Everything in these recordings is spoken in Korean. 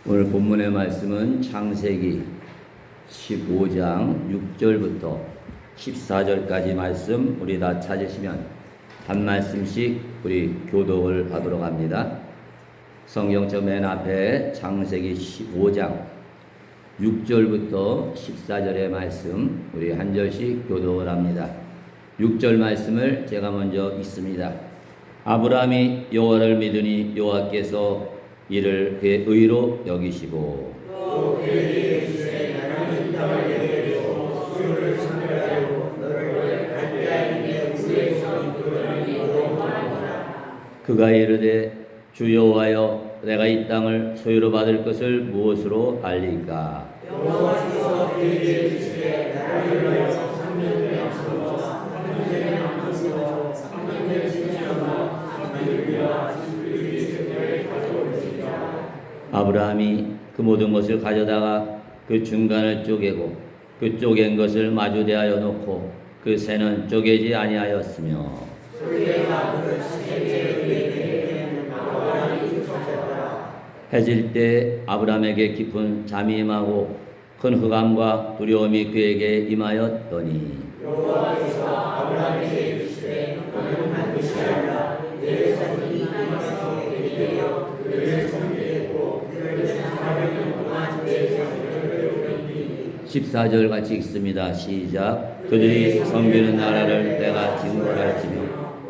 오늘 본문의 말씀은 창세기 15장 6절부터 14절까지 말씀 우리 다 찾으시면 한 말씀씩 우리 교독을 하도록 합니다. 성경책 맨 앞에 창세기 15장 6절부터 14절의 말씀 우리 한 절씩 교독을 합니다. 6절 말씀을 제가 먼저 읽습니다. 아브라함이 여호와를 믿으니 여호와께서 이를 그의 의로 여기시고 또 그에게 이르시되 나는 이 땅을 내게 주고 수요를 창별하려고 너를 갈대아인의 우에서 이끌어내니 너무하니라. 그가 이르되 주 여호와여 내가 이 땅을 소유로 받을 것을 무엇으로 알리까? 여호와께서 그에게 이르시되 나를 위하여 3년을 앞서서 3년을 앞서서 3년을 지나며 3년을 위하여 아브라함이 그 모든 것을 가져다가 그 중간을 쪼개고 그 쪼갠 것을 마주 대하여 놓고 그 새는 쪼개지 아니하였으며 해질 때 아브라함에게 깊은 잠이 임하고 큰 흑암과 두려움이 그에게 임하였더니 여호와께서 아브라함에게 이르시되 너는 반드시 알라 내 자손이 이방에서 되게 되어 그를 섬기겠고 그를 400년 동안 내 자손을 부르리니 14절 같이 읽습니다. 시작. 그들이 섬기는 나라를 내가 증거할지며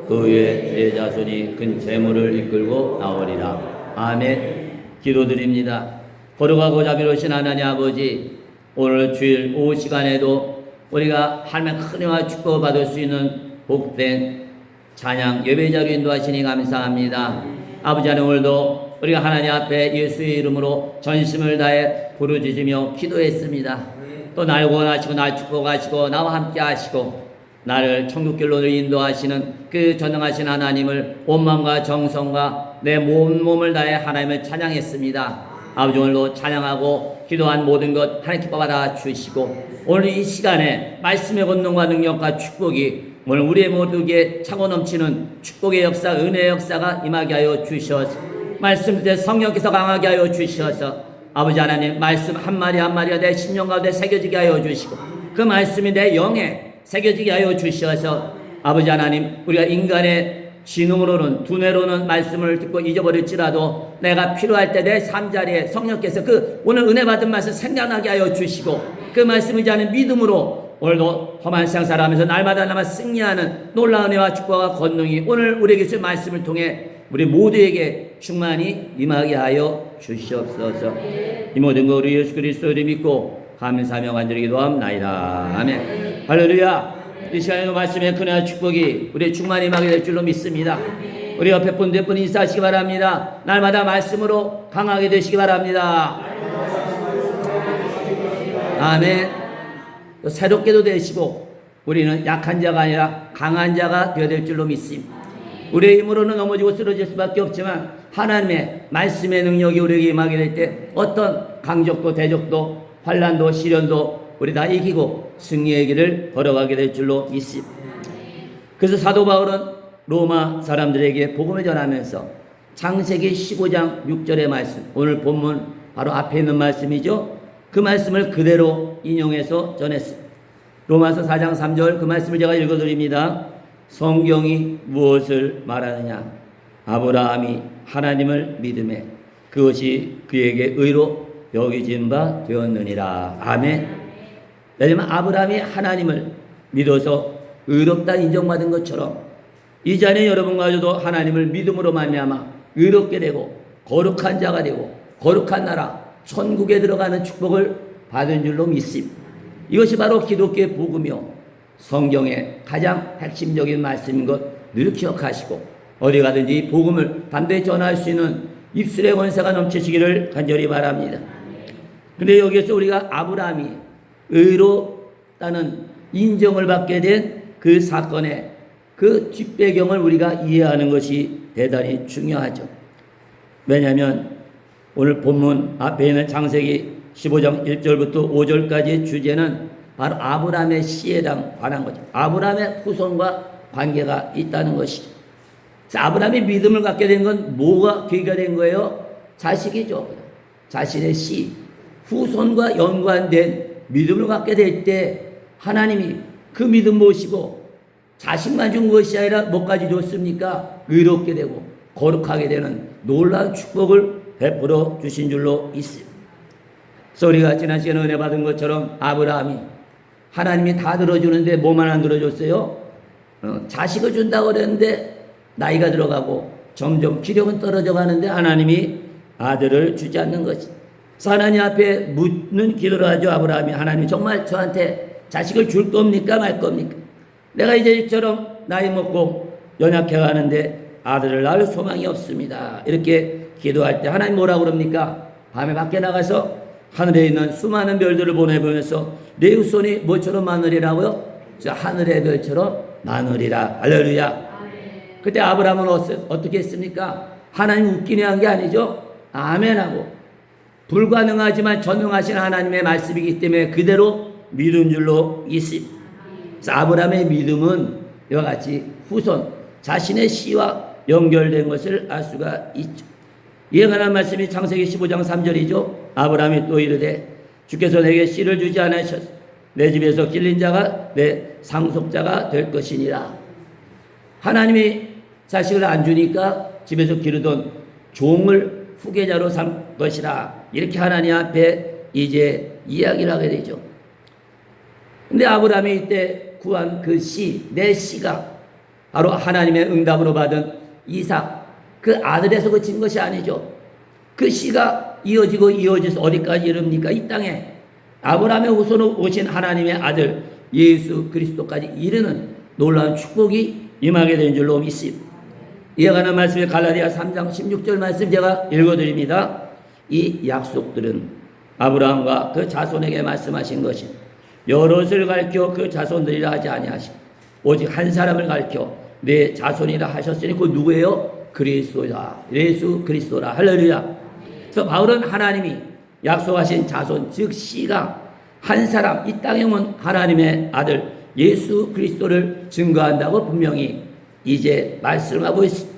그 위에 내 자손이 큰 재물을 이끌고 나오리라. 아멘. 기도드립니다. 거룩하고 자비로우신 하나님 아버지, 오늘 주일 오후 시간에도 우리가 하나님의 큰 은혜와 축복을 받을 수 있는 복된 찬양 예배자로 인도하시니 감사합니다. 아버지 하나님, 오늘도 우리가 하나님 앞에 예수의 이름으로 전심을 다해 부르짖으며 기도했습니다. 또 날 원하시고 날 축복하시고 나와 함께 하시고 나를 천국길로 인도하시는 그 전능하신 하나님을 온 마음과 정성과 내 몸을 다해 하나님을 찬양했습니다. 아버지, 오늘도 찬양하고 기도한 모든 것 하나님 기뻐 받아 주시고 오늘 이 시간에 말씀의 권능과 능력과 축복이 오늘 우리의 모두에게 차고 넘치는 축복의 역사, 은혜의 역사가 임하게 하여 주셔서 말씀대 성령께서 강하게 하여 주셔서 아버지 하나님 말씀 한마디 한마디가 내 심령 가운데 새겨지게 하여 주시고 그 말씀이 내 영에 새겨지게 하여 주셔서 아버지 하나님, 우리가 인간의 지능으로는 두뇌로는 말씀을 듣고 잊어버릴지라도 내가 필요할 때 내 삶자리에 성령께서 그 오늘 은혜 받은 말씀 생각나게 하여 주시고 그 말씀을 자는 믿음으로 오늘도 험한 세상 살아가면서 날마다 승리하는 놀라운 은혜와 축복과 권능이 오늘 우리에게 주신 말씀을 통해 우리 모두에게 충만히 임하게 하여 주시옵소서. 이 모든 거 우리 예수 그리스도를 믿고 감사하며 간절히 기도합나이다. 아멘. 할렐루야. 이 시간에도 말씀의 큰은혜와 축복이 우리의 충만히 임하게 될 줄로 믿습니다. 우리 옆에 분 몇 분 인사하시기 바랍니다. 날마다 말씀으로 강하게 되시기 바랍니다. 아멘. 또 새롭게도 되시고 우리는 약한 자가 아니라 강한 자가 되어야 될 줄로 믿습니다. 우리의 힘으로는 넘어지고 쓰러질 수밖에 없지만 하나님의 말씀의 능력이 우리에게 임하게 될 때 어떤 강적도 대적도 환난도 시련도 우리 다 이기고 승리의 길을 걸어가게 될 줄로 믿습니다. 그래서 사도 바울은 로마 사람들에게 복음을 전하면서 창세기 15장 6절의 말씀, 오늘 본문 바로 앞에 있는 말씀이죠. 그 말씀을 그대로 인용해서 전했습니다. 로마서 4장 3절 그 말씀을 제가 읽어드립니다. 성경이 무엇을 말하느냐? 아브라함이 하나님을 믿음에 그것이 그에게 의로 여기진 바 되었느니라. 아멘. 왜냐하면 아브라함이 하나님을 믿어서 의롭다 인정받은 것처럼 이 자리에 여러분과 저도 하나님을 믿음으로 말미암아 의롭게 되고 거룩한 자가 되고 거룩한 나라 천국에 들어가는 축복을 받은 줄로 믿습니다. 이것이 바로 기독교의 복음이요 성경의 가장 핵심적인 말씀인 것 늘 기억하시고 어디 가든지 복음을 담대히 전할 수 있는 입술의 권세가 넘치시기를 간절히 바랍니다. 그런데 여기에서 우리가 아브라함이 의롭다는 인정을 받게 된 그 사건의 그 뒷배경을 우리가 이해하는 것이 대단히 중요하죠. 왜냐하면 오늘 본문 앞에 있는 창세기 15장 1절부터 5절까지의 주제는 바로 아브라함의 씨에 관한 거죠. 아브라함의 후손과 관계가 있다는 것이죠. 아브라함이 믿음을 갖게 된 건 뭐가 계기가 된 거예요? 자식이죠. 자신의 씨, 후손과 연관된 믿음을 갖게 될 때 하나님이 그 믿음 모시고 자식만 준 것이 아니라 뭐까지 줬습니까? 의롭게 되고 거룩하게 되는 놀라운 축복을 베풀어 주신 줄로 있습니다. 그래서 우리가 지난 시간에 은혜 받은 것처럼 아브라함이 하나님이 다 들어주는데 뭐만 안 들어줬어요? 자식을 준다고 그랬는데 나이가 들어가고 점점 기력은 떨어져 가는데 하나님이 아들을 주지 않는 것이. 그래서 하나님 앞에 묻는 기도를 하죠. 아브라함이 하나님 정말 저한테 자식을 줄 겁니까 말 겁니까? 내가 이제 이처럼 나이 먹고 연약해 가는데 아들을 낳을 소망이 없습니다. 이렇게 기도할 때 하나님 뭐라고 그럽니까? 밤에 밖에 나가서 하늘에 있는 수많은 별들을 보내보면서 내 후손이 뭐처럼 많으리라고요? 저 하늘의 별처럼 많으리라. 할렐루야. 그때 아브라함은 어떻게 했습니까? 하나님 웃기네 한 게 아니죠. 아멘하고 불가능하지만 전능하신 하나님의 말씀이기 때문에 그대로 믿은 줄로 있습니다. 그래서 아브라함의 믿음은 이와 같이 후손 자신의 씨와 연결된 것을 알 수가 있죠. 이에 관한 말씀이 창세기 15장 3절이죠. 아브라함이 또 이르되 주께서 내게 씨를 주지 않으셨소. 내 집에서 길린 자가 내 상속자가 될 것이니라. 하나님이 자식을 안 주니까 집에서 기르던 종을 후계자로 삼 것이라. 이렇게 하나님 앞에 이제 이야기를 하게 되죠. 근데 아브라함이 이때 구한 그 씨, 내 씨가 바로 하나님의 응답으로 받은 이삭, 그 아들에서 그친 것이 아니죠. 그 씨가 이어지고 이어져서 어디까지 이릅니까? 이 땅에 아브라함의 후손으로 오신 하나님의 아들 예수 그리스도까지 이르는 놀라운 축복이 임하게 된 줄로 믿습니다. 이에 관한 말씀이 갈라디아 3장 16절 말씀 제가 읽어드립니다. 이 약속들은 아브라함과 그 자손에게 말씀하신 것이 여럿을 가르쳐 그 자손들이라 하지 아니하시고 오직 한 사람을 가르쳐 내 자손이라 하셨으니 그 누구예요? 그리스도다. 예수 그리스도라. 할렐루야. 그래서 바울은 하나님이 약속하신 자손 즉 씨가 한 사람 이 땅에 온 하나님의 아들 예수 그리스도를 증거한다고 분명히 이제 말씀하고 있습니다.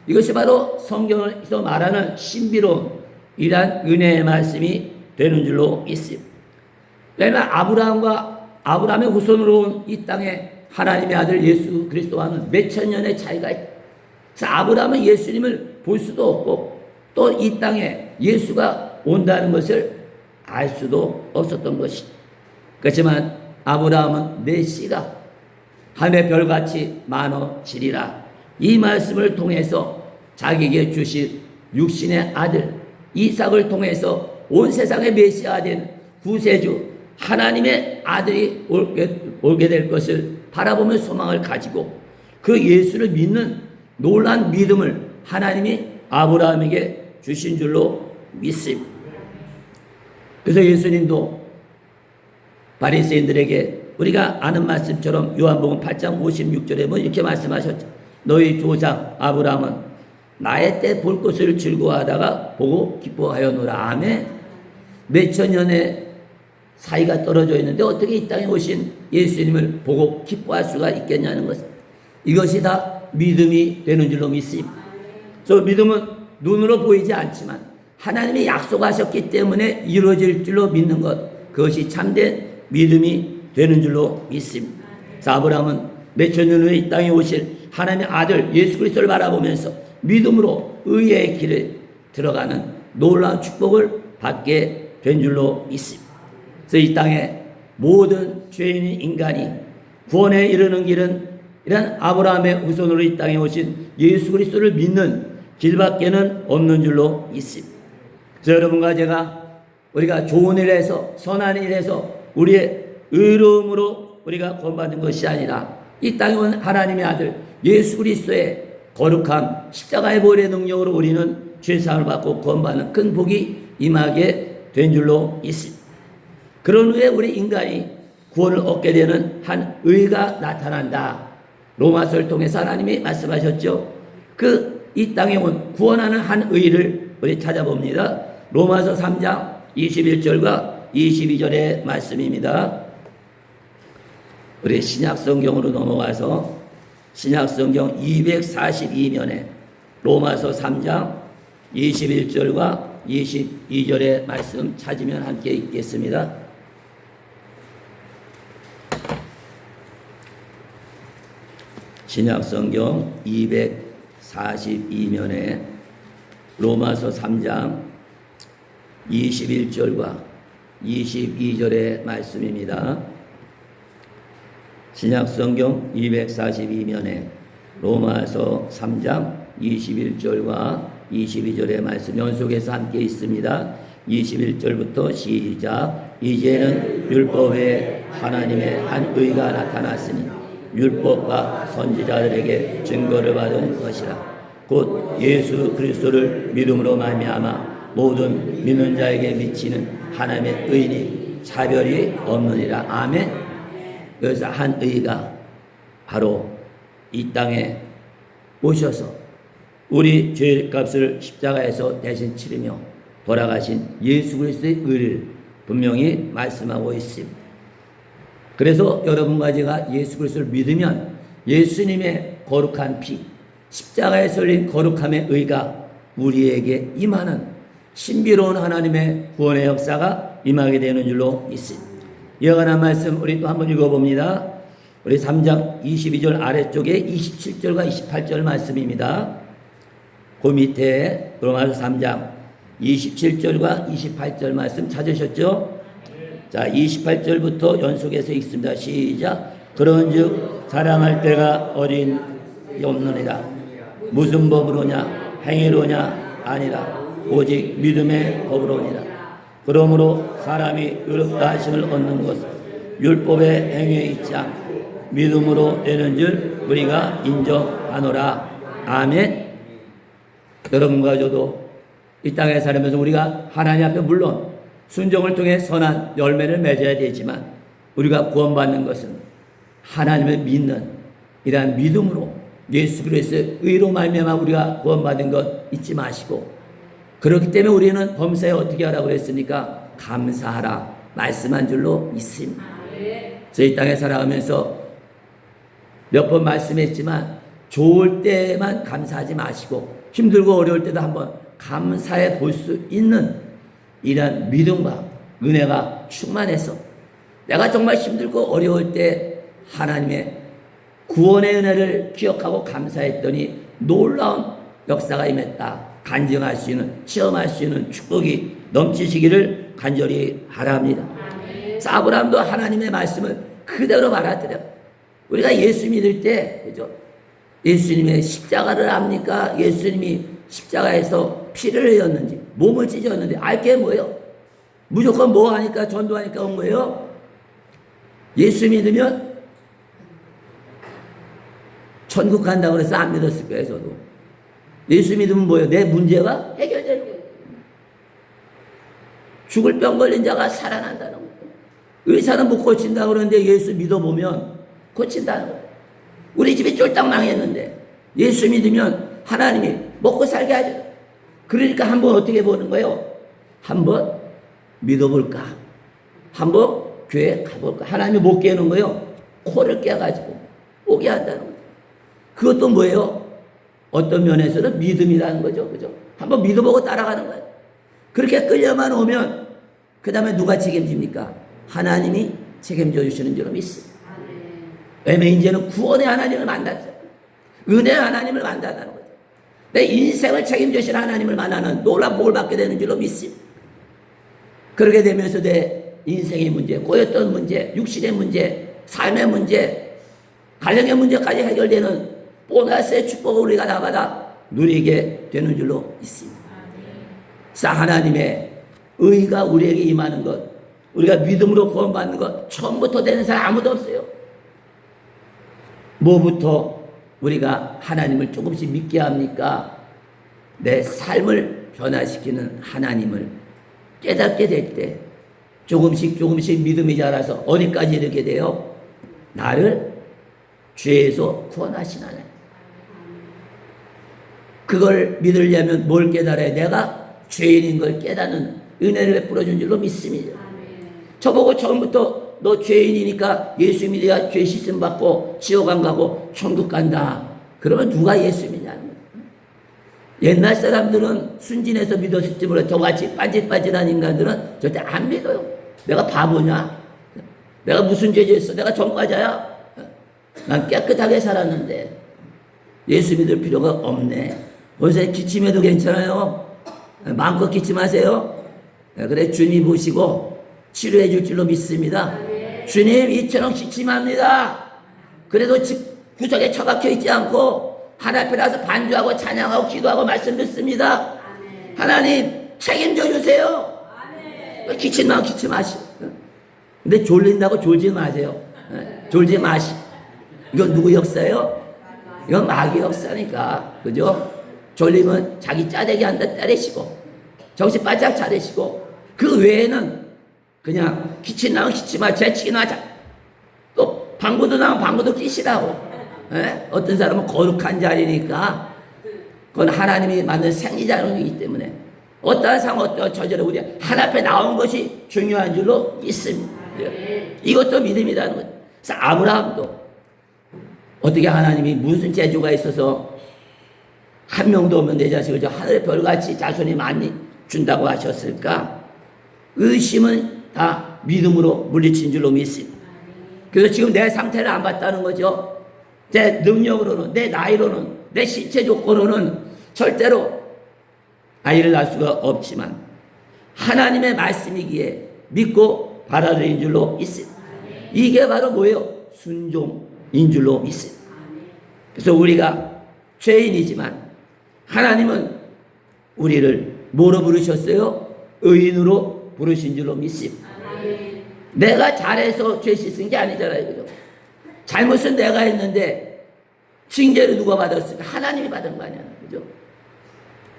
이것이 바로 성경에서 말하는 신비로운 이러한 은혜의 말씀이 되는 줄로 있습니다. 왜냐하면 아브라함의 후손으로 온 이 땅에 하나님의 아들 예수 그리스도와는 몇천 년의 차이가 있다. 그래서 아브라함은 예수님을 볼 수도 없고 또 이 땅에 예수가 온다는 것을 알 수도 없었던 것이다. 그렇지만 아브라함은 내 씨가 하늘의 별같이 많아지리라. 이 말씀을 통해서 자기에게 주신 육신의 아들 이삭을 통해서 온 세상의 메시아가 된 구세주 하나님의 아들이 올게 될 것을 바라보며 소망을 가지고 그 예수를 믿는 놀라운 믿음을 하나님이 아브라함에게 주신 줄로 믿습니다. 그래서 예수님도 바리새인들에게 우리가 아는 말씀처럼 요한복음 8장 56절에 뭐 이렇게 말씀하셨죠. 너희 조상 아브라함은 나의 때 볼 것을 즐거워하다가 보고 기뻐하였노라. 아멘. 몇천 년의 사이가 떨어져 있는데 어떻게 이 땅에 오신 예수님을 보고 기뻐할 수가 있겠냐는 것. 이것이 다 믿음이 되는 줄로 믿습니다. 그래서 믿음은 눈으로 보이지 않지만 하나님이 약속하셨기 때문에 이루어질 줄로 믿는 것. 그것이 참된 믿음이 되는 줄로 믿습니다. 그래서 아브라함은 몇천 년 후에 이 땅에 오실 하나님의 아들 예수 그리스도를 바라보면서 믿음으로 의의 길을 들어가는 놀라운 축복을 받게 된 줄로 믿습니다. 그래서 이 땅에 모든 죄인인 인간이 구원에 이르는 길은 이런 아브라함의 후손으로 이 땅에 오신 예수 그리스도를 믿는 길밖에는 없는 줄로 믿습니다. 그래서 여러분과 제가 우리가 좋은 일에서 선한 일에서 우리의 의로움으로 우리가 구원받는 것이 아니라 이 땅에 온 하나님의 아들 예수 그리스도의 거룩함 십자가의 보혈의 능력으로 우리는 죄사함을 받고 구원받는 큰 복이 임하게 된 줄로 있습니다. 그런 후에 우리 인간이 구원을 얻게 되는 한 의가 나타난다. 로마서를 통해서 하나님이 말씀하셨죠. 그 이 땅에 온 구원하는 한 의를 우리 찾아봅니다. 로마서 3장 21절과 22절의 말씀입니다. 우리 신약성경으로 넘어가서 신약성경 242면에 로마서 3장 21절과 22절의 말씀 찾으면 함께 읽겠습니다. 신약성경 242면에 로마서 3장 21절과 22절의 말씀입니다. 신약성경 242면에 로마서 3장 21절과 22절의 말씀 연속해서 함께 있습니다. 21절부터 시작. 이제는 율법에 하나님의 한 의가 나타났으니 율법과 선지자들에게 증거를 받은 것이라. 곧 예수 그리스도를 믿음으로 말미암아 모든 믿는 자에게 미치는 하나님의 의니 차별이 없느니라. 아멘. 그래서 한 의가 바로 이 땅에 오셔서 우리 죄값을 십자가에서 대신 치르며 돌아가신 예수 그리스도의 의를 분명히 말씀하고 있습니다. 그래서 여러분과 제가 예수 그리스도를 믿으면 예수님의 거룩한 피, 십자가에 설린 거룩함의 의가 우리에게 임하는 신비로운 하나님의 구원의 역사가 임하게 되는 줄로 있습니다. 이와 관한 말씀 우리 또 한번 읽어봅니다. 우리 3장 22절 아래쪽에 27절과 28절 말씀입니다. 그 밑에 로마서 3장 27절과 28절 말씀 찾으셨죠? 자, 28절부터 연속해서 읽습니다. 시작. 그런즉 사랑할 때가 어린 없느니라. 무슨 법으로냐? 행위로냐? 아니라 오직 믿음의 법으로니라. 그러므로 사람이 의롭다 하심을 얻는 것은 율법의 행위에 있지 않고 믿음으로 되는 줄 우리가 인정하노라. 아멘. 여러분과 저도 이 땅에 살면서 우리가 하나님 앞에 물론 순종을 통해 선한 열매를 맺어야 되지만 우리가 구원받는 것은 하나님을 믿는 이러한 믿음으로 예수 그리스도의 의로 말미암아 우리가 구원받은 것 잊지 마시고, 그렇기 때문에 우리는 범사에 어떻게 하라고 그랬습니까? 감사하라 말씀한 줄로 믿습니다. 그래서 이 땅에 살아가면서 몇 번 말씀했지만 좋을 때만 감사하지 마시고 힘들고 어려울 때도 한번 감사해 볼 수 있는 이런 믿음과 은혜가 충만해서 내가 정말 힘들고 어려울 때 하나님의 구원의 은혜를 기억하고 감사했더니 놀라운 역사가 임했다. 간증할 수 있는, 체험할 수 있는 축복이 넘치시기를 간절히 바랍니다. 아브라함도 하나님의 말씀을 그대로 받아들여. 우리가 예수 믿을 때, 그죠? 예수님의 십자가를 압니까? 예수님이 십자가에서 피를 흘렸는지, 몸을 찢었는지 알 게 뭐예요? 무조건 뭐 하니까, 전도하니까 온 거예요? 예수 믿으면 천국 간다고 그래서 안 믿었을 거예요, 저도. 예수 믿으면 뭐예요? 내 문제가 해결되는 거예요. 죽을 병 걸린 자가 살아난다는 거예요. 의사는 못 고친다고 그러는데 예수 믿어보면 고친다는 거예요. 우리 집이 쫄딱 망했는데 예수 믿으면 하나님이 먹고 살게 하죠. 그러니까 한번 어떻게 보는 거예요? 한번 믿어볼까? 한번 교회 가볼까? 하나님이 못 깨는 거예요. 코를 깨가지고 오게 한다는 거예요. 그것도 뭐예요? 어떤 면에서는 믿음이라는 거죠. 그죠? 한번 믿어보고 따라가는 거예요. 그렇게 끌려만 오면 그 다음에 누가 책임집니까? 하나님이 책임져 주시는 줄로 믿습니다. 왜냐면 이제는 구원의 하나님을 만났어요. 은혜의 하나님을 만난다는 거죠. 내 인생을 책임져 주신 하나님을 만나는 놀라운 복을 받게 되는 줄로 믿습니다. 그렇게 되면서 내 인생의 문제, 꼬였던 문제, 육신의 문제, 삶의 문제, 가정의 문제까지 해결되는 보너스의 축복을 우리가 다 받아 누리게 되는 줄로 믿습니다. 그래서 하나님의 의가 우리에게 임하는 것, 우리가 믿음으로 구원받는 것 처음부터 되는 사람 아무도 없어요. 뭐부터 우리가 하나님을 조금씩 믿게 합니까? 내 삶을 변화시키는 하나님을 깨닫게 될 때 조금씩 믿음이 자라서 어디까지 이르게 돼요? 나를 죄에서 구원하신 하나님. 그걸 믿으려면 뭘 깨달아야? 내가 죄인인 걸 깨닫는 은혜를 베풀어 준 줄로 믿습니다. 저보고 처음부터 너 죄인이니까 예수 믿어야 죄 씻음 받고 지옥 안 가고 천국 간다. 그러면 누가 예수 믿냐는 거예요. 옛날 사람들은 순진해서 믿었을지 몰라. 저같이 빤질빤질한 인간들은 절대 안 믿어요. 내가 바보냐? 내가 무슨 죄 지었어? 내가 전과자야? 난 깨끗하게 살았는데. 예수 믿을 필요가 없네. 본사에 기침해도 괜찮아요. 마음껏 기침하세요. 그래, 주님 보시고 치료해 줄 줄로 믿습니다. 주님, 이처럼 기침합니다. 그래도 구석에 처박혀 있지 않고 하나님 앞에 나서 반주하고 찬양하고 기도하고 말씀 듣습니다. 하나님, 책임져 주세요. 기침만 기침하시. 근데 졸린다고 졸지 마세요. 졸지 마시. 이건 누구 역사예요? 이건 마귀 역사니까. 그죠? 졸리면 자기 짜대기 한다 때리시고 정신 바짝 차리시고 그 외에는 그냥 기침 나면 기침하 재치기나 하자. 또 방구도 나면 방구도 끼시라고. 어떤 사람은 거룩한 자리니까 그건 하나님이 만든 생리자이기 때문에 어떠한 상황 어떠한 처절에 우리 하나님 앞에 나온 것이 중요한 줄로 믿습니다. 이것도 믿음이라는 거죠. 그래서 아브라함도 어떻게 하나님이 무슨 재주가 있어서 한 명도 없는 내 자식을 저 하늘의 별같이 자손이 많이 준다고 하셨을까? 의심은 다 믿음으로 물리친 줄로 믿습니다. 그래서 지금 내 상태를 안 봤다는 거죠. 내 능력으로는, 내 나이로는, 내 신체 조건으로는 절대로 아이를 낳을 수가 없지만 하나님의 말씀이기에 믿고 받아들인 줄로 믿습니다. 이게 바로 뭐예요? 순종인 줄로 믿습니다. 그래서 우리가 죄인이지만 하나님은 우리를 뭐로 부르셨어요? 의인으로 부르신 줄로 믿습니다. 내가 잘해서 죄 씻은 게 아니잖아요. 그죠? 잘못은 내가 했는데 징계를 누가 받았을까? 하나님이 받은 거 아니야. 그죠?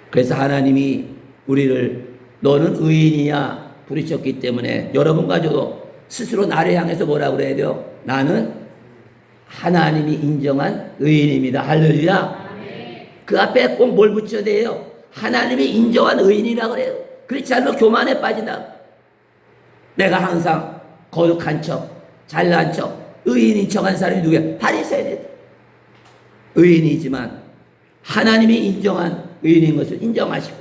그래서 하나님이 우리를 너는 의인이야 부르셨기 때문에 여러분 가져도 스스로 나를 향해서 뭐라고 그래야 돼요? 나는 하나님이 인정한 의인입니다. 할렐루야. 그 앞에 꼭 뭘 붙여야 돼요? 하나님이 인정한 의인이라고 그래요. 그렇지 않으면 교만에 빠진다. 내가 항상 거룩한 척, 잘난 척, 의인인 척한 사람이 누구야? 바리새인이다. 의인이지만 하나님이 인정한 의인인 것을 인정하시고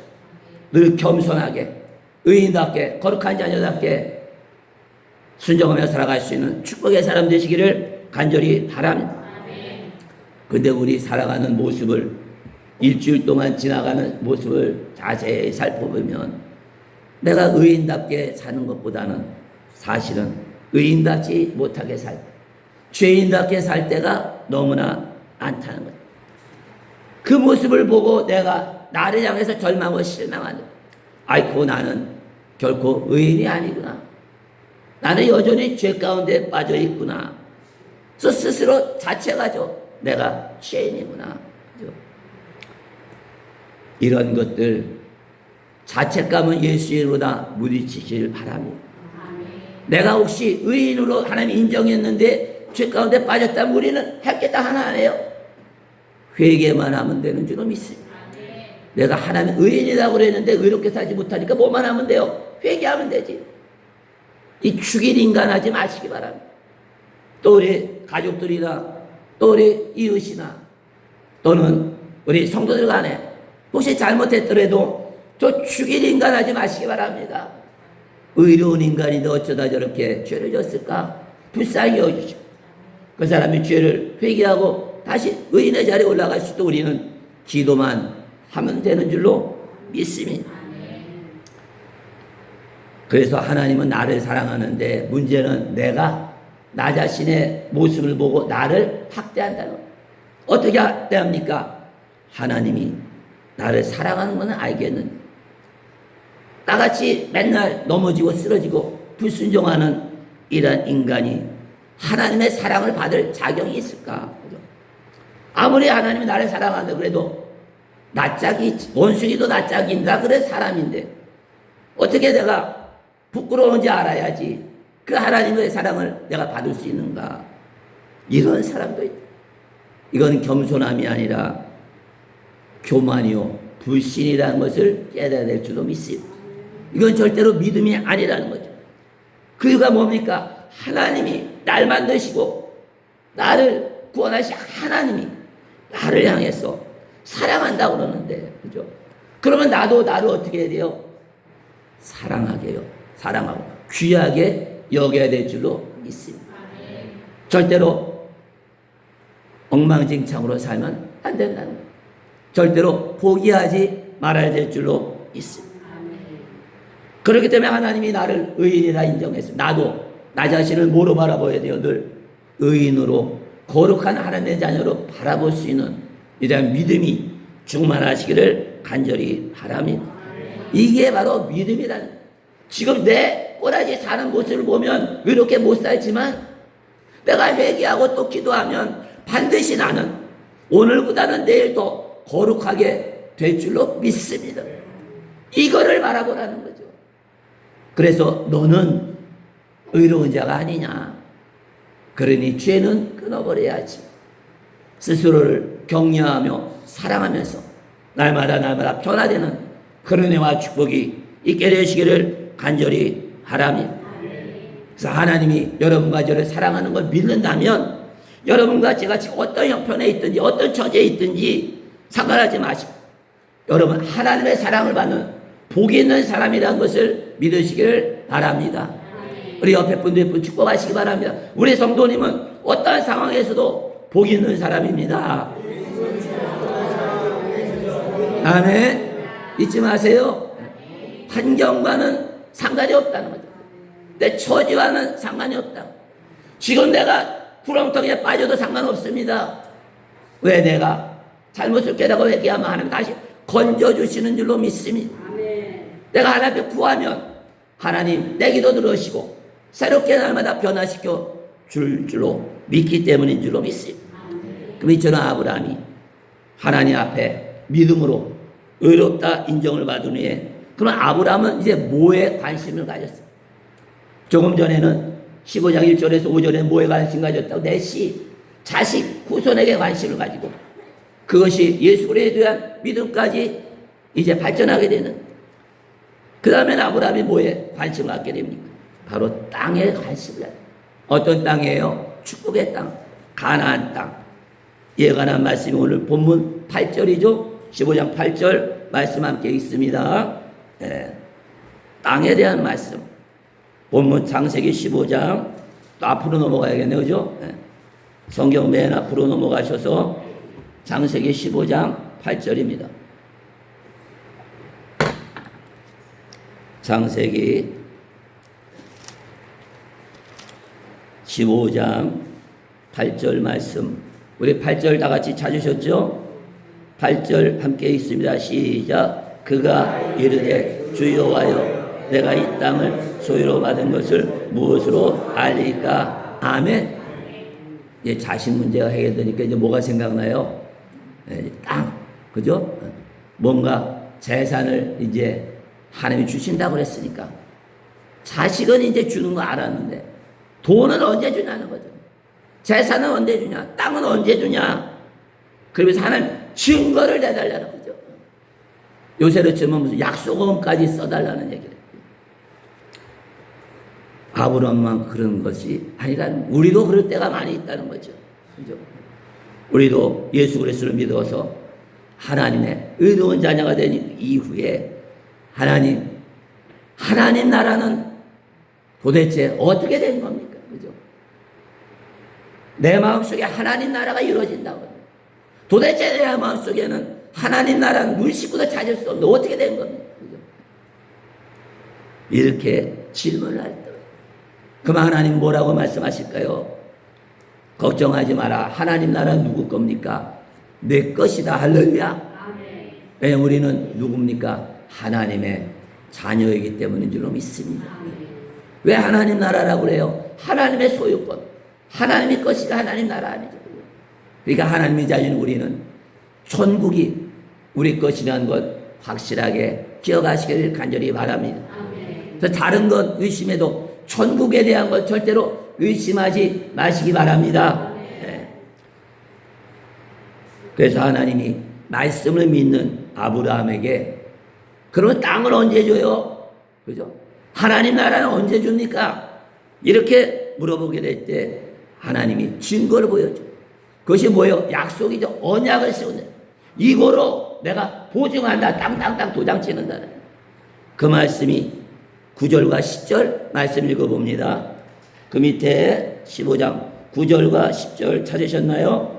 늘 겸손하게 의인답게 거룩한 자녀답게 순종하며 살아갈 수 있는 축복의 사람 되시기를 간절히 바랍니다. 근데 우리 살아가는 모습을 일주일 동안 지나가는 모습을 자세히 살펴보면 내가 의인답게 사는 것보다는 사실은 의인답지 못하게 살 때, 죄인답게 살 때가 너무나 많다는 거예요. 그 모습을 보고 내가 나를 향해서 절망하고 실망하는 거예요. 아이고, 나는 결코 의인이 아니구나. 나는 여전히 죄 가운데 빠져 있구나. 그래서 스스로 자책하죠. 내가 죄인이구나. 그죠? 이런 것들 자책감은 예수 이름으로 다 무디치시길 바랍니다. 내가 혹시 의인으로 하나님 인정했는데 죄 가운데 빠졌다면 우리는 할 게 다 하나 안 해요. 회개만 하면 되는 줄로 믿습니다. 내가 하나님 의인이라고 그랬는데 의롭게 살지 못하니까 뭐만 하면 돼요? 회개하면 되지. 이 죽일 인간 하지 마시기 바랍니다. 또 우리 가족들이나 또 우리 이웃이나 또는 우리 성도들 간에 혹시 잘못했더라도 저 죽일 인간 하지 마시기 바랍니다. 의로운 인간인데 어쩌다 저렇게 죄를 졌을까? 불쌍히 여기시고 그 사람이 죄를 회개하고 다시 의인의 자리에 올라갈 수도 우리는 기도만 하면 되는 줄로 믿습니다. 그래서 하나님은 나를 사랑하는데 문제는 내가 나 자신의 모습을 보고 나를 학대한다는 거예요. 어떻게 학대합니까? 하나님이 나를 사랑하는 것은 알겠는데 나같이 맨날 넘어지고 쓰러지고 불순종하는 이런 인간이 하나님의 사랑을 받을 자격이 있을까? 아무리 하나님이 나를 사랑한다 그래도 낯짝이 원숭이도 낯짝인다 그래 사람인데 어떻게 내가 부끄러운지 알아야지 그 하나님의 사랑을 내가 받을 수 있는가? 이런 사람도 있다. 이건 겸손함이 아니라 교만이요 불신이라는 것을 깨달아야 될 줄로 믿습니다. 이건 절대로 믿음이 아니라는 거죠. 그 이유가 뭡니까? 하나님이 날 만드시고 나를 구원하신 하나님이 나를 향해서 사랑한다고 그러는데, 그죠? 그러면 나도 나를 어떻게 해야 돼요? 사랑하게 해요. 사랑하고 귀하게 여겨야 될 줄로 믿습니다. 절대로 엉망진창으로 살면 안 된다는 거예요. 절대로 포기하지 말아야 될 줄로 믿습니다. 그렇기 때문에 하나님이 나를 의인이라 인정했습니다. 나도 나 자신을 뭐로 바라봐야 돼요? 늘 의인으로 거룩한 하나님의 자녀로 바라볼 수 있는 이러한 믿음이 충만하시기를 간절히 바랍니다. 이게 바로 믿음이라는 거예요. 지금 내 꼬라지 사는 모습을 보면 이렇게 못 살지만 내가 회개하고 또 기도하면 반드시 나는 오늘보다는 내일 더 거룩하게 될 줄로 믿습니다. 이거를 바라보라는 거죠. 그래서 너는 의로운 자가 아니냐. 그러니 죄는 끊어버려야지. 스스로를 격려하며 사랑하면서 날마다 변화되는 그런 은혜와 축복이 있게 되시기를 간절히 바랍니다. 그래서 하나님이 여러분과 저를 사랑하는 걸 믿는다면 여러분과 제가 지금 어떤 형편에 있든지 어떤 처지에 있든지 상관하지 마시고 여러분 하나님의 사랑을 받는 복이 있는 사람이라는 것을 믿으시기를 바랍니다. 우리 옆에 분들 축복하시기 바랍니다. 우리 성도님은 어떠한 상황에서도 복이 있는 사람입니다. 아멘. 잊지 마세요. 환경과는 상관이 없다는 거죠. 내 처지와는 상관이 없다. 지금 내가 구렁텅이에 빠져도 상관없습니다. 왜? 내가 잘못을 깨닫고 회개하면 하나님 다시 건져주시는 줄로 믿습니다. 내가 하나님께 구하면 하나님 내 기도 들으시고 새롭게 날마다 변화시켜 줄 줄로 믿기 때문인 줄로 믿습니다. 그 이처럼 아브라함이 하나님 앞에 믿음으로 의롭다 인정을 받은 후에 그럼 아브라함은 이제 뭐에 관심을 가졌어요? 조금 전에는 15장 1절에서 5절에 뭐에 관심 가졌다고? 내 씨, 자식, 후손에게 관심을 가지고 그것이 예수 그리스도에 대한 믿음까지 이제 발전하게 되는 그 다음에 아브라함이 뭐에 관심을 갖게 됩니까? 바로 땅에 관심을 갖게 됩니다. 어떤 땅이에요? 축복의 땅, 가나안 땅. 이에 관한 말씀이 오늘 본문 8절이죠. 15장 8절 말씀 함께 있습니다. 땅에 대한 말씀. 본문 창세기 15장 또 앞으로 넘어가야겠네요. 그죠? 성경 맨 앞으로 넘어가셔서 창세기 15장 8절입니다. 창세기 15장 8절 말씀. 우리 8절 다 같이 찾으셨죠? 8절 함께 있습니다. 시작. 그가 이르되 주 여호와여 내가 이 땅을 소유로 받은 것을 무엇으로 알리까? 아멘. 이제 자신 문제가 해결되니까 이제 뭐가 생각나요? 땅. 그죠? 뭔가 재산을 이제 하나님이 주신다고 그랬으니까 자식은 이제 주는 거 알았는데 돈은 언제 주냐는 거죠. 재산은 언제 주냐? 땅은 언제 주냐? 그러면서 하나님 증거를 내달라는 거죠. 요새로 치면 무슨 약속음까지 써달라는 얘기를. 아브라함만 그런 것이 아니라는, 우리도 그럴 때가 많이 있다는 거죠. 그죠? 우리도 예수 그리스도를 믿어서 하나님의 의로운 자녀가 된 이후에 하나님 나라는 도대체 어떻게 된 겁니까? 그죠? 내 마음속에 하나님 나라가 이루어진다고. 도대체 내 마음속에는 하나님 나라는 물식구도 찾을 수 없는데 어떻게 된 겁니까? 그죠? 이렇게 질문을 할 때 그럼 하나님 뭐라고 말씀하실까요? 걱정하지 마라. 하나님 나라는 누구 겁니까? 내 것이다. 할렐루야. 왜냐하면 우리는 누굽니까? 하나님의 자녀이기 때문인 줄로 믿습니다. 왜 하나님 나라라고 그래요? 하나님의 소유권, 하나님의 것이가 하나님 나라 아니죠. 그러니까 하나님의 자녀는 우리는 천국이 우리 것이라는 것 확실하게 기억하시기를 간절히 바랍니다. 그래서 다른 것 의심해도 천국에 대한 것 절대로 의심하지 마시기 바랍니다. 네. 그래서 하나님이 말씀을 믿는 아브라함에게 그러면 땅을 언제 줘요? 그죠? 하나님 나라는 언제 줍니까? 이렇게 물어보게 될 때 하나님이 증거를 보여줘. 그것이 뭐예요? 약속이죠. 언약을 세우는. 이거로 내가 보증한다. 땅땅땅 도장 찍는다. 그 말씀이 9절과 10절 말씀 읽어봅니다. 그 밑에 15장 9절과 10절 찾으셨나요?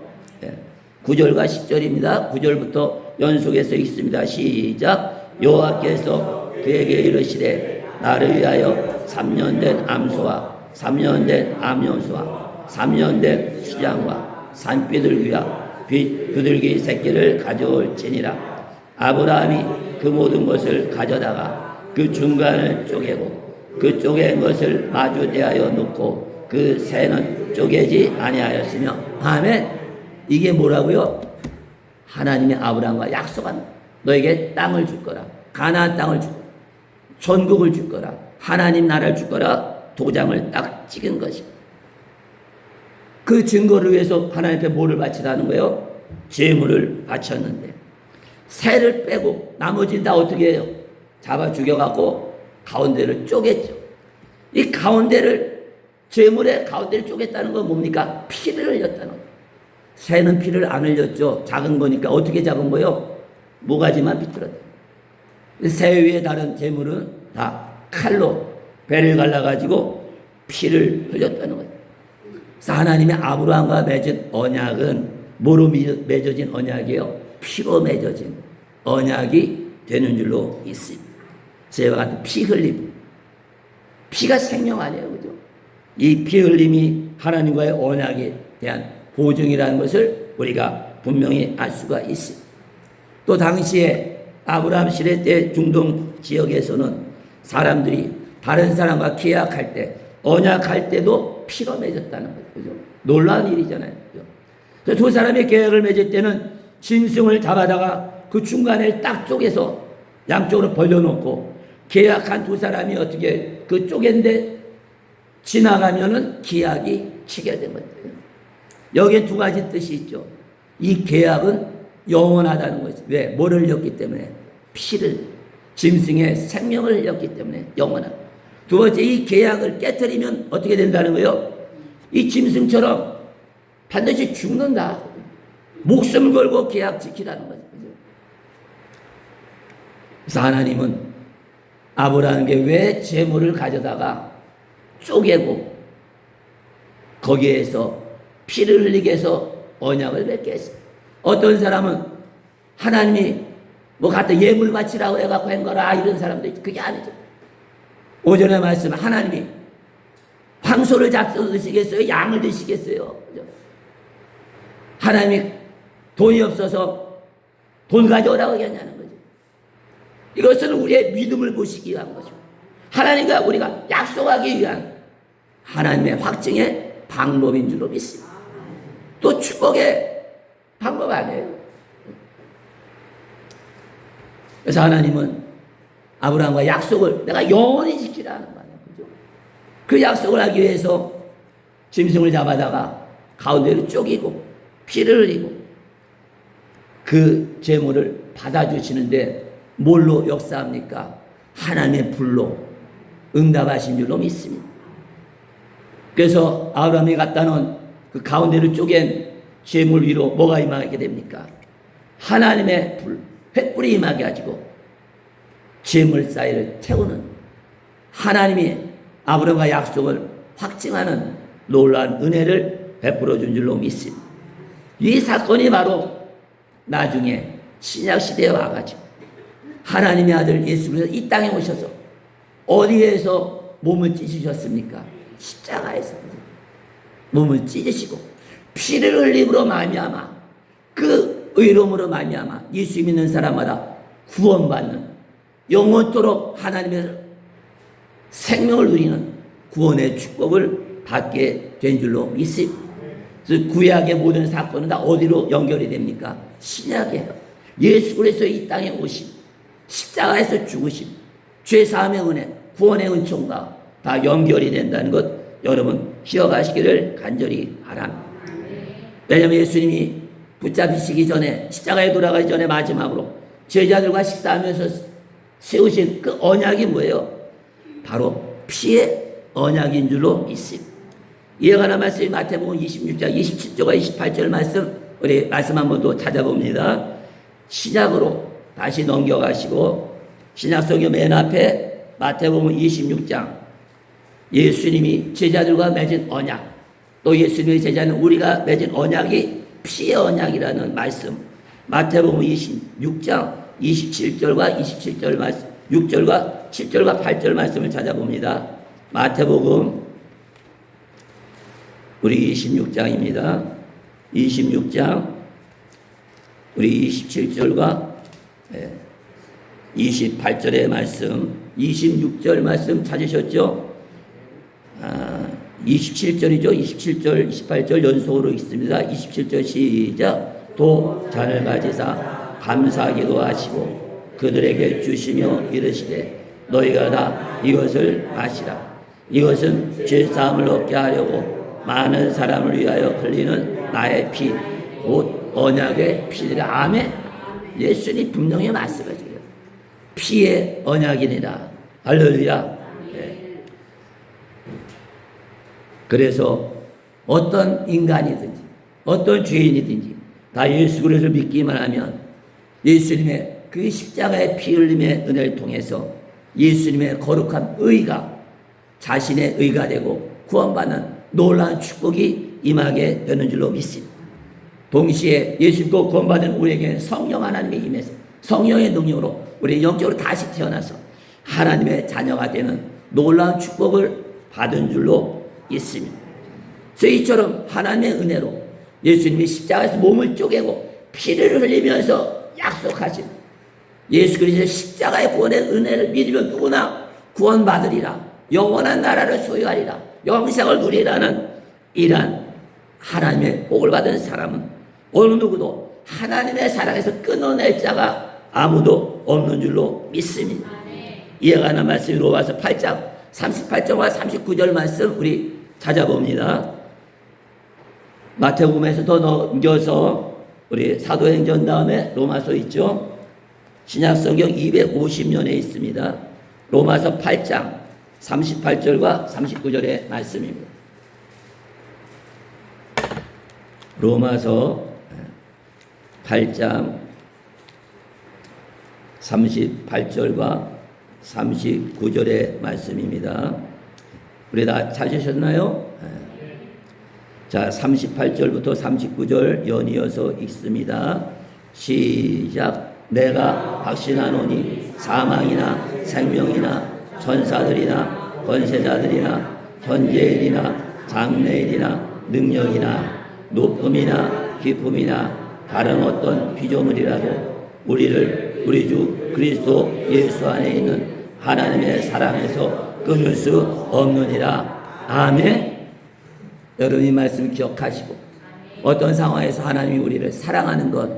9절과 10절입니다. 9절부터 연속해서 읽습니다. 시작. 여호와께서 그에게 이르시되 나를 위하여 3년 된 암소와 3년 된 암염소와 3년 된 수장과 산비둘기와 비둘기 새끼를 가져올지니라. 아브라함이 그 모든 것을 가져다가 그 중간을 쪼개고 그 쪼갠 것을 마주 대하여 놓고 그 새는 쪼개지 아니하였으며. 아멘. 이게 뭐라고요? 하나님이 아브라함과 약속한 너에게 땅을 줄 거라. 가나안 땅을 줄 거라. 천국을 줄 거라. 하나님 나라를 줄 거라. 도장을 딱 찍은 것이. 그 증거를 위해서 하나님 앞에 뭐를 바치라는 거예요? 제물을 바쳤는데 새를 빼고 나머지는 다 어떻게 해요? 잡아 죽여갖고 가운데를 쪼갰죠. 이 가운데를 제물의 가운데를 쪼갰다는 건 뭡니까? 피를 흘렸다는 거예요. 새는 피를 안 흘렸죠. 작은 거니까. 어떻게 작은 거요? 모가지만 비틀었다. 새 위에 다른 제물은 다 칼로 배를 갈라가지고 피를 흘렸다는 거예요. 그래서 하나님의 아브라함과 맺은 언약은 뭐로 맺어진 언약이에요? 피로 맺어진 언약이 되는 줄로 있습니다. 새와 같은 피 흘림. 피가 생명 아니에요. 그죠? 이 피 흘림이 하나님과의 언약에 대한 보증이라는 것을 우리가 분명히 알 수가 있습니다. 또 당시에 아브라함 시대 때 중동 지역에서는 사람들이 다른 사람과 계약할 때, 언약할 때도 피로 맺었다는 거죠. 그죠? 놀라운 일이잖아요. 그죠? 그래서 두 사람의 계약을 맺을 때는 짐승을 잡아다가 그 중간에 딱 쪼개서 양쪽으로 벌려놓고 계약한 두 사람이 어떻게 그 쪼갠데 지나가면은 계약이 체결된 거예요. 여기에 두 가지 뜻이 있죠. 이 계약은 영원하다는 거죠. 왜? 뭐를 흘렸기 때문에? 피를, 짐승의 생명을 흘렸기 때문에 영원하다. 두 번째, 이 계약을 깨뜨리면 어떻게 된다는 거예요? 이 짐승처럼 반드시 죽는다. 목숨 걸고 계약 지키라는 거죠. 그래서 하나님은 아브라함에게 왜 재물을 가져다가 쪼개고 거기에서 피를 흘리게 해서 언약을 맺게 했어요. 어떤 사람은 하나님이 뭐 갖다 예물 바치라고 해갖고 한 거라 이런 사람도 있죠. 그게 아니죠. 오전에 말씀 하나님이 황소를 잡숴 드시겠어요? 양을 드시겠어요? 하나님이 돈이 없어서 돈 가져오라고 하냐는 거죠. 이것은 우리의 믿음을 보시기 위한 것이고 하나님과 우리가 약속하기 위한 하나님의 확증의 방법인 줄로 믿습니다. 또 축복의 방법 아니에요. 그래서 하나님은 아브라함과 약속을 내가 영원히 지키라는 거예요. 그죠? 그 약속을 하기 위해서 짐승을 잡아다가 가운데로 쪼개고 피를 흘리고 그 제물을 받아주시는데 뭘로 역사합니까? 하나님의 불로 응답하신 줄로 믿습니다. 그래서 아브라함이 갖다 놓은 그 가운데를 쪼갠 제물 위로 뭐가 임하게 됩니까? 하나님의 불, 횃불이 임하게 가지고 제물 사이를 태우는 하나님이 아브라함과 약속을 확증하는 놀라운 은혜를 베풀어 준 줄로 믿습니다. 이 사건이 바로 나중에 신약시대에 와가지고 하나님의 아들 예수 그리스도 이 땅에 오셔서 어디에서 몸을 찢으셨습니까? 십자가에서 몸을 찢으시고 피를 흘림으로 말미암아 그 의로움으로 말미암아 예수 믿는 사람마다 구원받는 영원토록 하나님의 생명을 누리는 구원의 축복을 받게 된 줄로 믿습니다. 그래서 구약의 모든 사건은 다 어디로 연결이 됩니까? 신약에 예수 그리스도의 이 땅에 오심, 십자가에서 죽으심, 죄사함의 은혜, 구원의 은총과 다 연결이 된다는 것 여러분 기억하시기를 간절히 바랍니다. 왜냐하면 예수님이 붙잡히시기 전에 십자가에 돌아가기 전에 마지막으로 제자들과 식사하면서 세우신 그 언약이 뭐예요? 바로 피의 언약인 줄로 믿습니다. 이에 관한 말씀이 마태복음 26장 27절과 28절 말씀 우리 말씀 한번 더 찾아봅니다. 시작으로 다시 넘겨가시고 신약성경 맨 앞에 마태복음 26장 예수님이 제자들과 맺은 언약, 또 예수님의 제자는 우리가 맺은 언약이 피의 언약이라는 말씀, 마태복음 26장 27절과 27절 말씀, 6절과 7절과 8절 말씀을 찾아봅니다. 마태복음 우리 26장입니다. 26장 우리 27절과 28절의 말씀, 26절 말씀 찾으셨죠? 27절이죠. 27절, 28절 연속으로 있습니다. 27절 시작. 또 잔을 가지사 감사하기도 하시고 그들에게 주시며 이르시되 너희가 다 이것을 마시라. 이것은 죄사함을 얻게 하려고 많은 사람을 위하여 흘리는 나의 피, 곧 언약의 피니라. 아멘. 예수님 분명히 말씀하세요. 피의 언약이니라. 할렐루야. 네. 그래서 어떤 인간이든지 어떤 죄인이든지 다 예수 그리스도를 믿기만 하면 예수님의 그 십자가의 피 흘림의 은혜를 통해서 예수님의 거룩한 의가 자신의 의가 되고 구원받는 놀라운 축복이 임하게 되는 줄로 믿습니다. 동시에 예수 믿고 구원받은 우리에게 성령 하나님의 임해서 성령의 능력으로 우리 영적으로 다시 태어나서 하나님의 자녀가 되는 놀라운 축복을 받은 줄로 있습니다. 저희처럼 하나님의 은혜로 예수님이 십자가에서 몸을 쪼개고 피를 흘리면서 약속하신 예수 그리스도의 십자가의 구원의 은혜를 믿으면 누구나 구원받으리라. 영원한 나라를 소유하리라. 영생을 누리라는 이러한 하나님의 복을 받은 사람은 어느 누구도 하나님의 사랑에서 끊어낼 자가 아무도 없는 줄로 믿습니다. 이해가 가는 말씀이 로마서 8장 38절과 39절 말씀 우리 찾아봅니다. 마태복음에서 더 넘겨서 우리 사도행전 다음에 로마서 있죠. 신약성경 250년에 있습니다. 로마서 8장 38절과 39절의 말씀입니다. 로마서 8장 38절과 39절의 말씀입니다. 우리 다 찾으셨나요? 자, 38절부터 39절 연이어서 읽습니다. 시작. 내가 확신하노니 사망이나 생명이나 천사들이나 권세자들이나 현재일이나 장래일이나 능력이나 높음이나 깊음이나 다른 어떤 피조물이라도 우리를 우리 주 그리스도 예수 안에 있는 하나님의 사랑에서 끊을 수 없느니라. 아멘. 여러분 이 말씀 기억하시고 어떤 상황에서 하나님이 우리를 사랑하는 것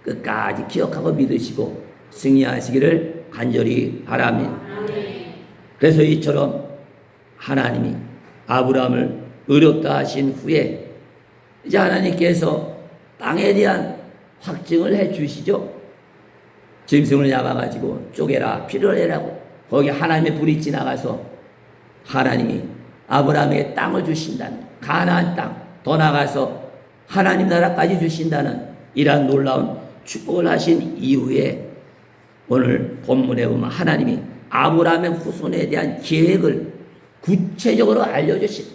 끝까지 기억하고 믿으시고 승리하시기를 간절히 바랍니다. 그래서 이처럼 하나님이 아브라함을 의롭다 하신 후에 이제 하나님께서 땅에 대한 확증을 해 주시죠. 짐승을 잡아가지고 쪼개라 피를 내라고 거기 하나님의 불이 지나가서 하나님이 아브라함에게 땅을 주신다는 가나안 땅 더 나가서 하나님 나라까지 주신다는 이러한 놀라운 축복을 하신 이후에 오늘 본문에 보면 하나님이 아브라함의 후손에 대한 계획을 구체적으로 알려주신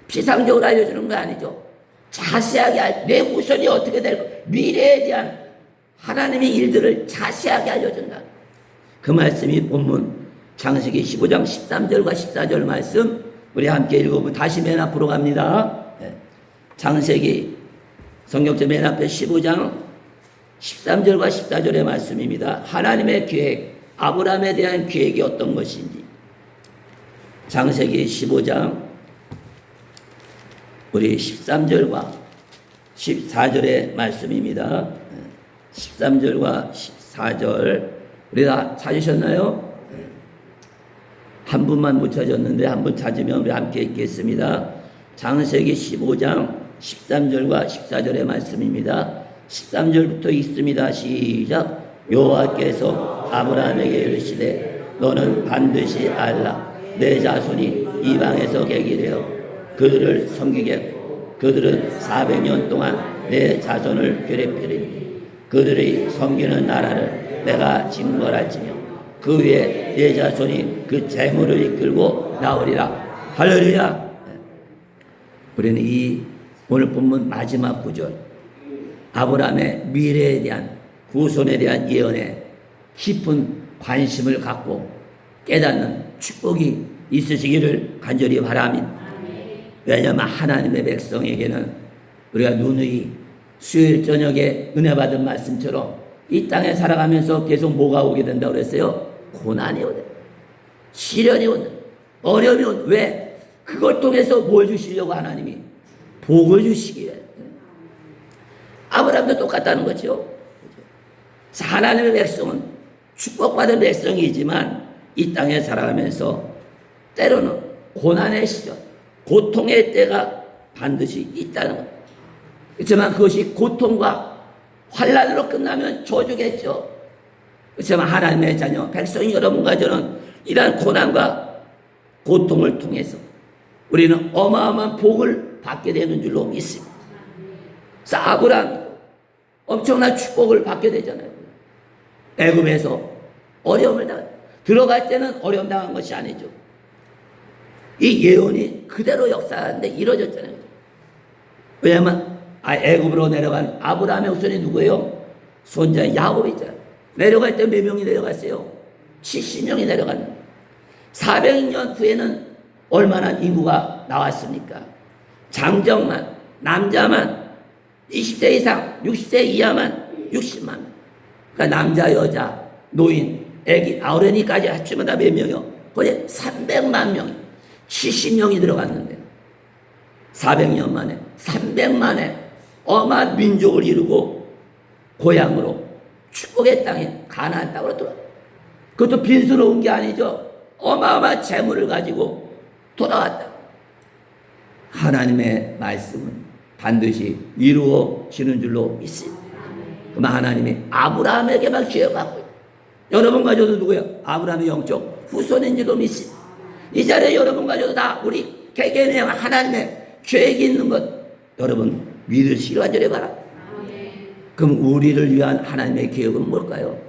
피상적으로 알려주는 거 아니죠. 자세하게 내 후손이 어떻게 될까 미래에 대한 하나님의 일들을 자세하게 알려준다. 그 말씀이 본문 창세기 15장 13절과 14절 말씀 우리 함께 읽어보면 다시 맨 앞으로 갑니다. 창세기 성경책 맨 앞에 15장 13절과 14절의 말씀입니다. 하나님의 계획, 아브라함에 대한 계획이 어떤 것인지 창세기 15장 우리 13절과 14절의 말씀입니다. 13절과 14절 우리 다 찾으셨나요? 한 분만 못 찾았는데 한 분 찾으면 우리 함께 읽겠습니다. 창세기 15장 13절과 14절의 말씀입니다. 13절부터 읽습니다. 시작. 여호와께서 아브라함에게 이르시되 너는 반드시 알라. 내 자손이 이방에서 객이 되어 그들을 섬기겠고 그들은 400년 동안 내 자손을 괴롭히리니 그들이 섬기는 나라를 내가 징벌할지며 그 위에 내 자손이 그 재물을 이끌고 나오리라. 할렐루야. 우리는 이 오늘 본문 마지막 구절, 아브라함의 미래에 대한 후손에 대한 예언에 깊은 관심을 갖고 깨닫는 축복이 있으시기를 간절히 바랍니다. 왜냐하면 하나님의 백성에게는 우리가 누누이 수요일 저녁에 은혜 받은 말씀처럼 이 땅에 살아가면서 계속 뭐가 오게 된다고 그랬어요? 고난이 오다, 시련이 온다, 어려움이 온다. 왜? 그걸 통해서 뭘 주시려고? 하나님이 복을 주시기에. 아브라함도 똑같다는 거죠. 하나님의 백성은 축복받은 백성이지만 이 땅에 살아가면서 때로는 고난의 시절, 고통의 때가 반드시 있다는 것. 그렇지만 그것이 고통과 환난으로 끝나면 저주겠죠. 그렇지만 하나님의 자녀 백성이 여러분과 저는 이러한 고난과 고통을 통해서 우리는 어마어마한 복을 받게 되는 줄로 믿습니다. 그래서 아브라함 엄청난 축복을 받게 되잖아요. 애굽에서 어려움을 들어갈 때는 어려움 당한 것이 아니죠. 이 예언이 그대로 역사하는데 이루어졌잖아요. 왜냐하면 애굽으로 내려간 아브라함의 후손이 누구예요? 손자 야곱이잖아요. 내려갈 때 몇 명이 내려갔어요? 70명이 내려갔는데 400년 후에는 얼마나 인구가 나왔습니까? 장정만, 남자만 20세 이상, 60세 이하만 60만. 그러니까 남자, 여자, 노인, 애기, 어린이까지 합치면 다 몇 명이요? 거의 300만 명이, 70명이 들어갔는데 400년 만에 300만의 어마한 민족을 이루고 고향으로 축복의 땅에 가나안 땅으로 돌아. 그것도 빈수로 온 게 아니죠. 어마어마한 재물을 가지고 돌아왔다. 하나님의 말씀은 반드시 이루어지는 줄로 믿습니다. 그럼 하나님이 아브라함에게만 기회를 갖고 있다. 여러분과 저도 누구예요? 아브라함의 영적 후손인지도 믿습니다. 이 자리에 여러분과 저도 다 우리 개개인의 하나님의 계획이 있는 것 여러분 믿으시기 간절히 바랍니다. 그럼 우리를 위한 하나님의 계획은 뭘까요?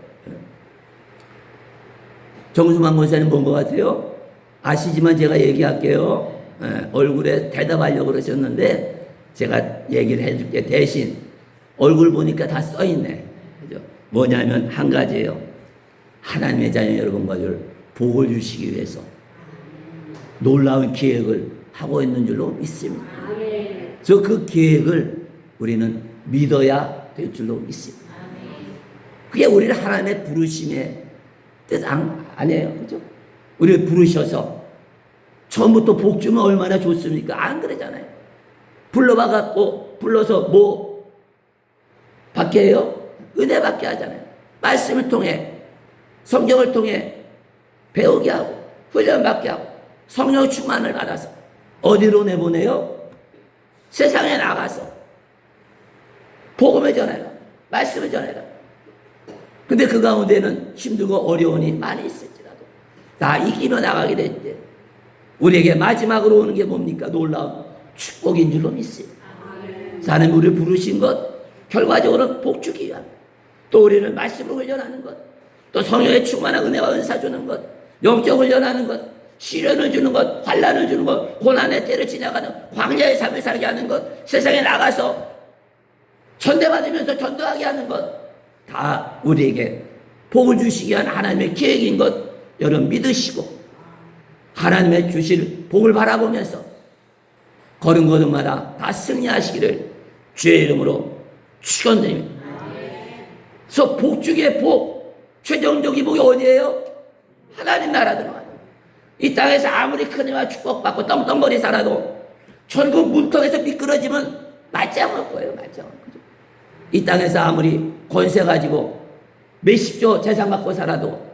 정수만 목사님 본 것 같아요? 아시지만 제가 얘기할게요. 얼굴에 대답하려고 그러셨는데 제가 얘기를 해줄게. 대신 얼굴 보니까 다 써있네. 그죠? 뭐냐면 한 가지예요. 하나님의 자녀 여러분과 저를 복을 주시기 위해서 놀라운 계획을 하고 있는 줄로 믿습니다. 그래서 그 계획을 우리는 믿어야 될 줄로 믿습니다. 그게 우리를 하나님의 부르심의 뜻 아니에요. 그죠? 우리를 부르셔서 처음부터 복 주면 얼마나 좋습니까? 안 그러잖아요. 불러서 뭐 받게 해요? 은혜 받게 하잖아요. 말씀을 통해, 성경을 통해 배우게 하고, 훈련 받게 하고, 성령 충만을 받아서 어디로 내보내요? 세상에 나가서 복음을 전해라. 말씀을 전해라. 근데 그 가운데는 힘들고 어려움이 많이 있을지라도 다 이기며 나가게 될 때 우리에게 마지막으로 오는 게 뭡니까? 놀라운 축복인 줄로 믿습니다. 하나님 우리를 부르신 것 결과적으로 복 주기 위한, 또 우리를 말씀으로 훈련하는 것, 또 성령의 충만한 은혜와 은사 주는 것, 영적 훈련하는 것, 시련을 주는 것, 환난을 주는 것, 고난의 때를 지나가는 광야의 삶을 살게 하는 것, 세상에 나가서 전대받으면서 전도하게 하는 것, 다 우리에게 복을 주시기 위한 하나님의 계획인 것 여러분 믿으시고 하나님의 주실 복을 바라보면서 걸음걸음마다 다 승리하시기를 주의 이름으로 축원드립니다. 그래서 복주기의 복, 최종적인 복이 어디예요? 하나님 나라 들어가요. 이 땅에서 아무리 큰 힘과 축복받고 떵떵거리 살아도 천국 문턱에서 미끄러지면 맞지 않을 거예요. 맞지 않을 거죠. 이 땅에서 아무리 권세 가지고 몇십조 재산 갖고 살아도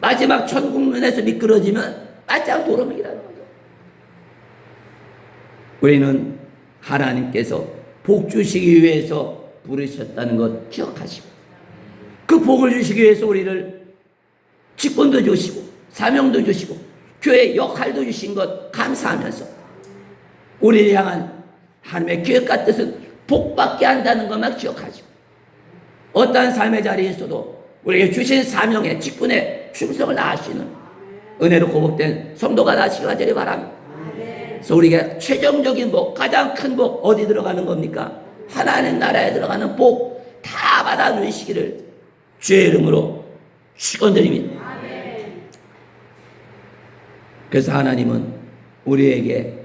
마지막 천국 문에서 미끄러지면 맞지 않을 도루묵이라는 거죠. 우리는 하나님께서 복 주시기 위해서 부르셨다는 것 기억하시고 그 복을 주시기 위해서 우리를 직분도 주시고 사명도 주시고 교회 역할도 주신 것 감사하면서 우리를 향한 하나님의 계획과 뜻은 복받게 한다는 것만 기억하시고 어떠한 삶의 자리에 있어도 우리에게 주신 사명에 직분에 충성을 다하시는 은혜로 고복된 성도가 다시기 간절히 바랍니다. 그래서 우리에게 최종적인 복, 가장 큰 복 어디 들어가는 겁니까? 하나님 나라에 들어가는 복 다 받아 누리시기를 주의 이름으로 축원드립니다. 그래서 하나님은 우리에게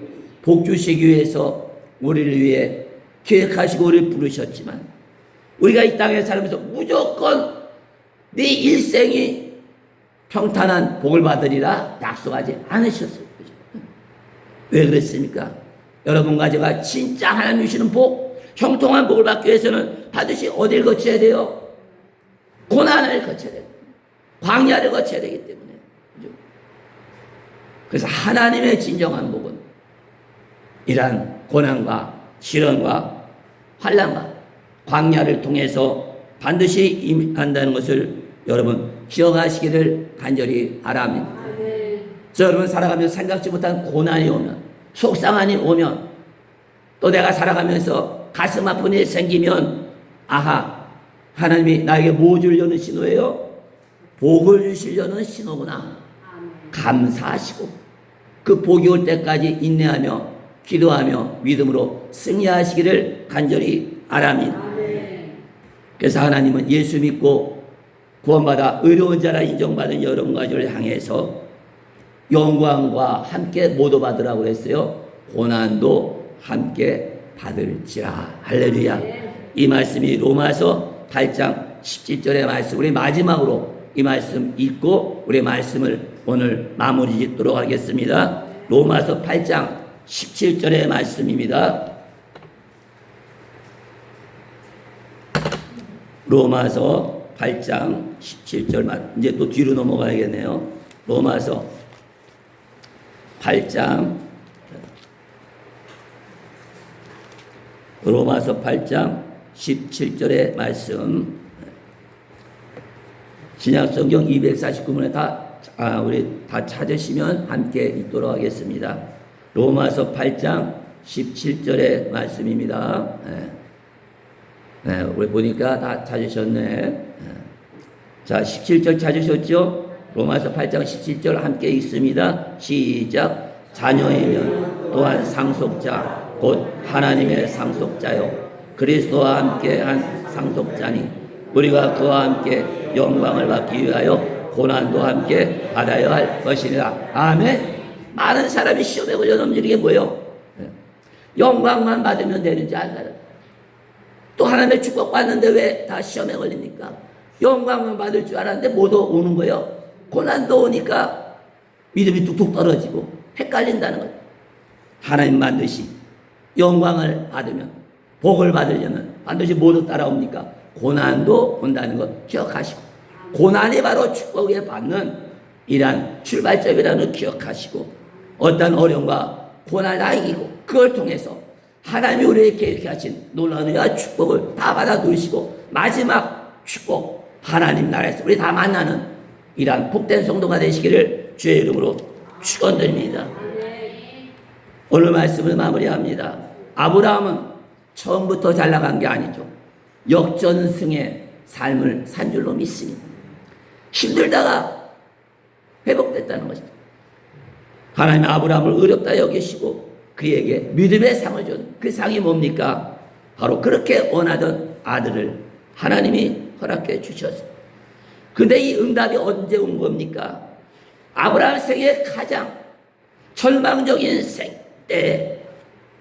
복 주시기 위해서 우리를 위해 계획하시고 우리를 부르셨지만 우리가 이 땅에 살면서 무조건 네 일생이 평탄한 복을 받으리라 약속하지 않으셨어요. 왜 그랬습니까? 여러분과 제가 진짜 하나님 주시는 복, 형통한 복을 받기 위해서는 반드시 어딜 거쳐야 돼요? 고난을 거쳐야 돼요. 광야를 거쳐야 되기 때문에. 그죠? 그래서 하나님의 진정한 복은 이러한 고난과 시련과 환난과 광야를 통해서 반드시 임한다는 것을 여러분 기억하시기를 간절히 바랍니다. 그래서 여러분 살아가면서 생각지 못한 고난이 오면, 속상함이 오면, 또 내가 살아가면서 가슴 아픈 일이 생기면 아하, 하나님이 나에게 뭐 주려는 신호예요? 복을 주시려는 신호구나. 감사하시고 그 복이 올 때까지 인내하며 기도하며 믿음으로 승리하시기를 간절히 바랍니다. 그래서 하나님은 예수 믿고 구원받아 의로운 자라 인정받은 여러분과 저를 향해서 영광과 함께 모두 받으라고 그랬어요. 고난도 함께 받을지라. 할렐루야. 이 말씀이 로마서 8장 17절의 말씀, 우리 마지막으로 이 말씀 읽고 우리 말씀을 오늘 마무리 짓도록 하겠습니다. 로마서 8장 17절의 말씀입니다. 로마서 8장 17절 말, 이제 또 뒤로 넘어가야겠네요. 로마서 8장 17절의 말씀, 신약성경 249문에 우리 다 찾으시면 함께 읽도록 하겠습니다. 로마서 8장 17절의 말씀입니다. 우리 보니까 다 찾으셨네. 자, 17절 찾으셨죠? 로마서 8장 17절 함께 읽습니다. 시작. 자녀이면 또한 상속자 곧 하나님의 상속자요 그리스도와 함께한 상속자니 우리가 그와 함께 영광을 받기 위하여 고난도 함께 받아야 할 것이니라. 아멘. 많은 사람이 시험에 걸려 넘기는 게 뭐예요? 영광만 받으면 되는지 알아요. 또 하나님의 축복받는데 왜 다 시험에 걸립니까? 영광만 받을 줄 알았는데 못 오는 거예요. 고난도 오니까 믿음이 뚝뚝 떨어지고 헷갈린다는 거예요. 하나님 반드시 영광을 받으면, 복을 받으려면 반드시 모두 따라옵니까? 고난도 온다는 것 기억하시고, 고난이 바로 축복에 받는 이러한 출발점이라는 걸 기억하시고, 어떤 어려움과 고난을 다 이기고 그걸 통해서 하나님이 우리에게 계획하신 놀라운 은혜와 축복을 다 받아 누리시고 마지막 축복, 하나님 나라에서 우리 다 만나는 이러한 복된 성도가 되시기를 주의 이름으로 축원드립니다. 오늘 말씀을 마무리합니다. 아브라함은 처음부터 잘 나간 게 아니죠. 역전승의 삶을 산 줄로 믿습니다. 힘들다가 회복됐다는 것이죠. 하나님 아브라함을 어렵다 여기시고 그에게 믿음의 상을 준 그 상이 뭡니까? 바로 그렇게 원하던 아들을 하나님이 허락해 주셨어요. 근데 이 응답이 언제 온 겁니까? 아브라함 생의 가장 절망적인 생 때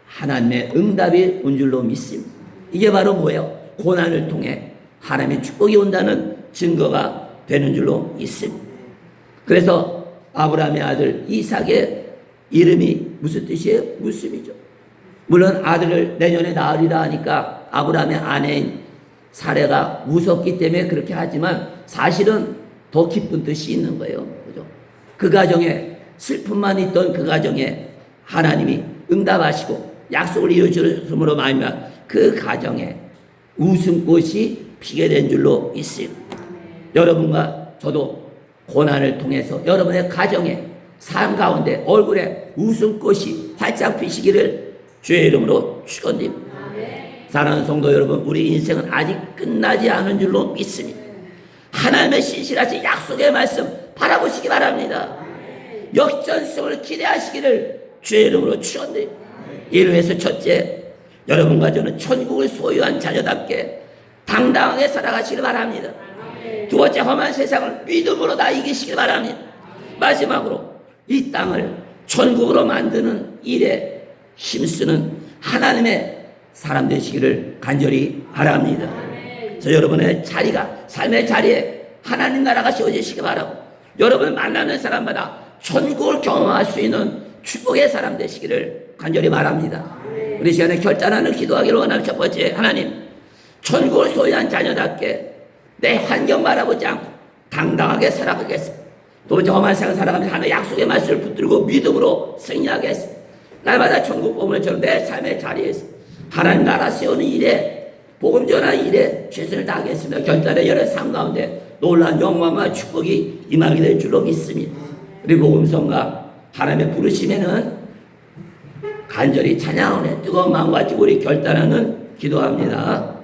하나님의 응답이 온 줄로 믿습니다. 이게 바로 뭐예요? 고난을 통해 하나님의 축복이 온다는 증거가 되는 줄로 믿습니다. 그래서 아브라함의 아들 이삭의 이름이 무슨 뜻이에요? 웃음이죠. 물론 아들을 내년에 낳으리라 하니까 아브라함의 아내인 사레가 무섭기 때문에 그렇게 하지만 사실은 더 기쁜 뜻이 있는 거예요. 그죠? 그 가정에 슬픔만 있던 그 가정에 하나님이 응답하시고 약속을 이루어주심으로 말미암아 그 가정에 웃음꽃이 피게 된 줄로 있어요. 여러분과 저도 고난을 통해서 여러분의 가정에 삶 가운데 얼굴에 웃음꽃이 활짝 피시기를 주의 이름으로 축원드립니다. 사랑하는 성도 여러분, 우리 인생은 아직 끝나지 않은 줄로 믿습니다. 하나님의 신실하신 약속의 말씀 바라보시기 바랍니다. 역전성을 기대하시기를 주의 이름으로 축원드립니다. 이를 위해서 첫째, 여러분과 저는 천국을 소유한 자녀답게 당당하게 살아가시길 바랍니다. 두 번째, 험한 세상을 믿음으로 다 이기시길 바랍니다. 마지막으로 이 땅을 천국으로 만드는 일에 힘쓰는 하나님의 사람 되시기를 간절히 바랍니다. 저 여러분의 자리가, 삶의 자리에 하나님 나라가 세워지시기 바라고, 여러분을 만나는 사람마다 천국을 경험할 수 있는 축복의 사람 되시기를 간절히 바랍니다. 우리 시간에 결단하는 기도하기를 원합니다. 첫 번째, 하나님, 천국을 소유한 자녀답게 내 환경 바라보지 않고 당당하게 살아가겠습니다. 두 번째, 험한 세상 살아가면서 하나의 약속의 말씀을 붙들고 믿음으로 승리하겠습니다. 날마다 천국 보물처럼 내 삶의 자리에서 하나님 나라 세우는 일에, 복음 전하는 일에 최선을 다하겠습니다. 결단의 여러 삶 가운데 놀라운 영광과 축복이 임하게 될 줄로 믿습니다. 우리 복음성과 하나님의 부르심에는 간절히 찬양하는 뜨거운 마음과 가지고 우리 결단하는 기도합니다.